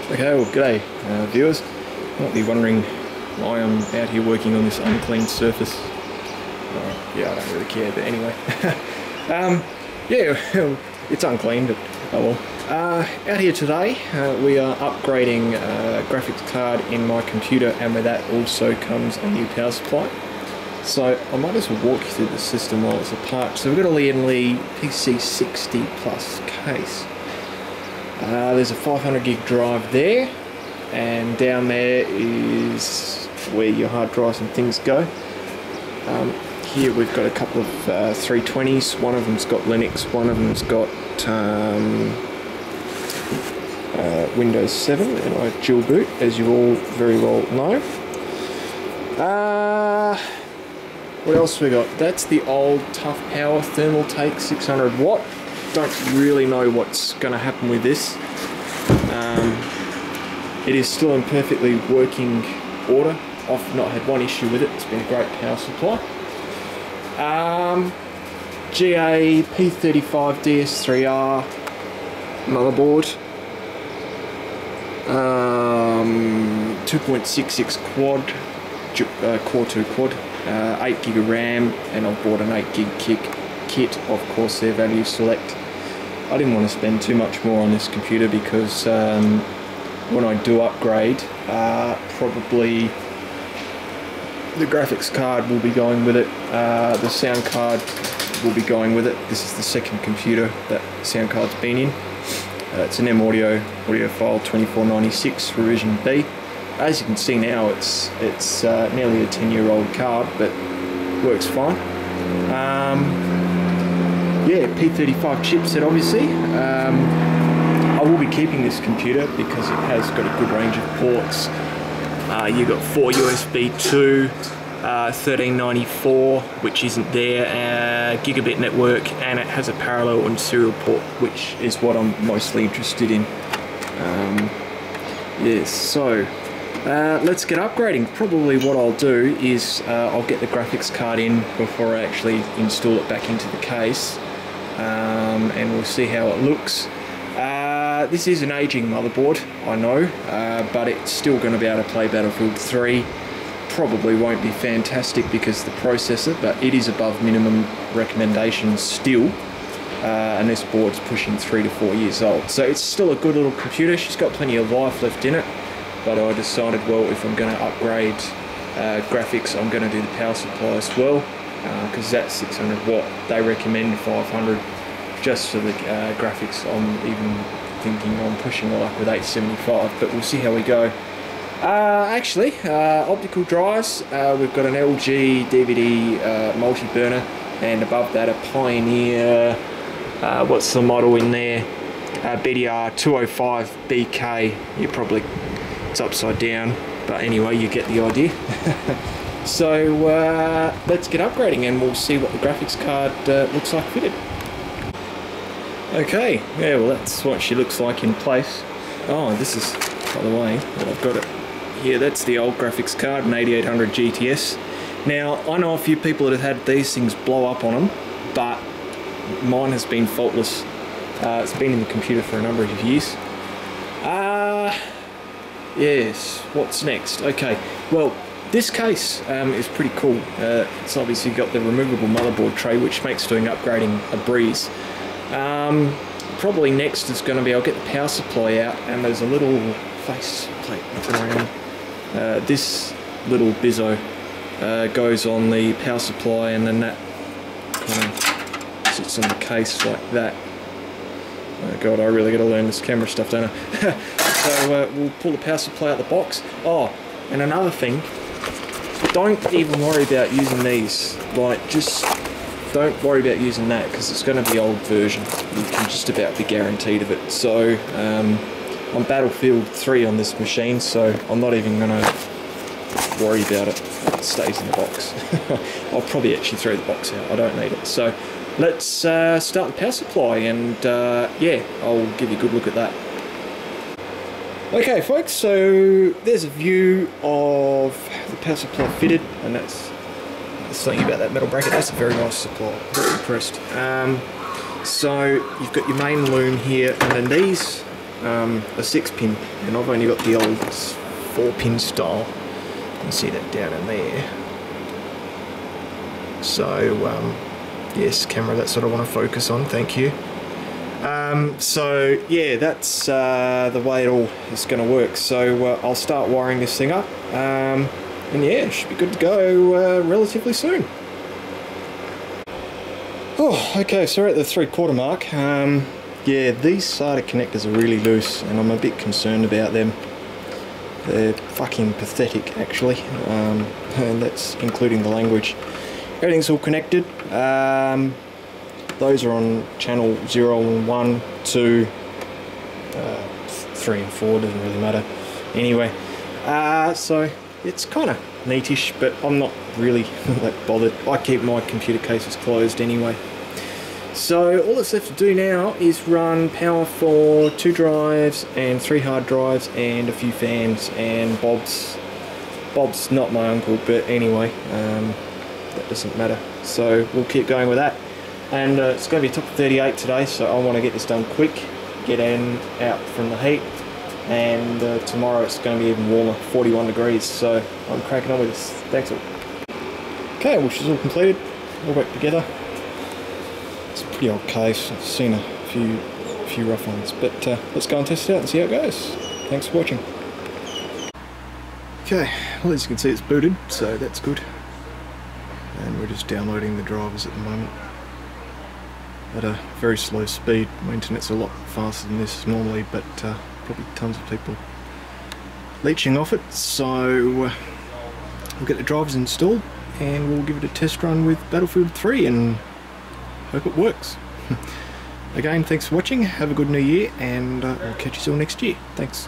Okay, well g'day viewers. You might be wondering why I'm out here working on this unclean surface. Yeah, I don't really care, but anyway. Yeah, it's unclean, but oh well. Out here today, we are upgrading a graphics card in my computer, and with that also comes a new power supply. So I might as well walk you through the system while it's apart. So we've got a Lee & Lee PC60 Plus case. There's a 500 gig drive there, and down there is where your hard drives and things go. Here we've got a couple of 320s. One of them's got Linux, one of them's got Windows 7, and I dual boot, as you all very well know. What else we got? That's the old Tough Power Thermaltake 600 watt. Don't really know what's going to happen with this. It is still in perfectly working order. I've not had one issue with it. It's been a great power supply. GA P35 DS3R motherboard. 2.66 quad, Core 2 quad, 8 gig of RAM, and I've bought an 8 gig kit of Corsair Value Select. I didn't want to spend too much more on this computer because when I do upgrade, probably the graphics card will be going with it, the sound card will be going with it. This is the second computer that sound card's been in. It's an M-Audio audiophile 2496 revision B. As you can see now, it's nearly a 10-year-old card, but works fine. Yeah, P35 chipset obviously. I will be keeping this computer because it has got a good range of ports. You've got 4 USB 2, 1394, which isn't there, Gigabyte network, and it has a parallel and serial port, which is what I'm mostly interested in. Yes, so let's get upgrading. Probably what I'll do is I'll get the graphics card in before I actually install it back into the case, and we'll see how it looks. This is an aging motherboard, I know, but it's still going to be able to play Battlefield 3. Probably won't be fantastic because the processor, but it is above minimum recommendations still, and this board's pushing 3 to 4 years old. So it's still a good little computer. She's got plenty of life left in it, but I decided, well, if I'm going to upgrade graphics, I'm going to do the power supply as well, because that's 600 watt. They recommend 500 just for the graphics. I'm even thinking I'm pushing my luck with 875, but we'll see how we go. Actually, optical drives, we've got an LG DVD multi-burner, and above that a Pioneer, what's the model in there, BDR 205BK. You probably, it's upside down, but anyway, you get the idea. So let's get upgrading and we'll see what the graphics card looks like fitted. Okay, yeah, well that's what she looks like in place. Oh, this is, by the way, well, I've got it here. That's the old graphics card, an 8800 GTS. Now, I know a few people that have had these things blow up on them, but mine has been faultless. It's been in the computer for a number of years. Yes, what's next? Okay, well, this case is pretty cool. It's obviously got the removable motherboard tray, which makes doing upgrading a breeze. Probably next is going to be, I'll get the power supply out, and there's a little face plate around. This little bizzo goes on the power supply, and then that kind of sits on the case like that. Oh god, I really got to learn this camera stuff, don't I? So we'll pull the power supply out the box. Oh, and another thing, don't even worry about using these. Like, just don't worry about using that, because it's going to be old version. You can just about be guaranteed of it. So I'm Battlefield 3 on this machine, so I'm not even going to worry about it. It stays in the box. I'll probably actually throw the box out. I don't need it. So let's start the power supply, and yeah, I'll give you a good look at that. Okay folks, so there's a view of the power supply fitted, and that's something about that metal bracket. That's a very nice supply, very impressed. So you've got your main loom here, and then these a 6-pin, and I've only got the old 4-pin style. You can see that down in there. So yes, camera, that's what I want to focus on, thank you. So yeah, that's the way it all is going to work. So I'll start wiring this thing up, and yeah, it should be good to go relatively soon. Oh, okay, so we're at the 3/4 mark. Yeah, these SATA connectors are really loose, and I'm a bit concerned about them. They're fucking pathetic, actually, and that's including the language. Everything's all connected. Those are on channel 0 and 1, 2, 3 and 4, doesn't really matter. Anyway, so it's kind of neatish, but I'm not really that bothered. I keep my computer cases closed anyway. So all that's left to do now is run power for 2 drives and 3 hard drives and a few fans, and Bob's not my uncle, but anyway, that doesn't matter. So we'll keep going with that. And it's going to be top of 38 today, so I want to get this done quick, get out from the heat, and tomorrow it's going to be even warmer, 41 degrees, so I'm cracking on with this. Thanks all. Okay, which is all completed, all back together. It's a pretty old case, I've seen a few rough ones, but let's go and test it out and see how it goes. Thanks for watching. Okay, well, as you can see, it's booted, so that's good. And we're just downloading the drivers at the moment at a very slow speed. My internet's a lot faster than this normally, but probably tons of people leeching off it. So we'll get the drivers installed and we'll give it a test run with Battlefield 3 and hope it works. Again, thanks for watching, have a good new year, and I'll catch you all next year. Thanks.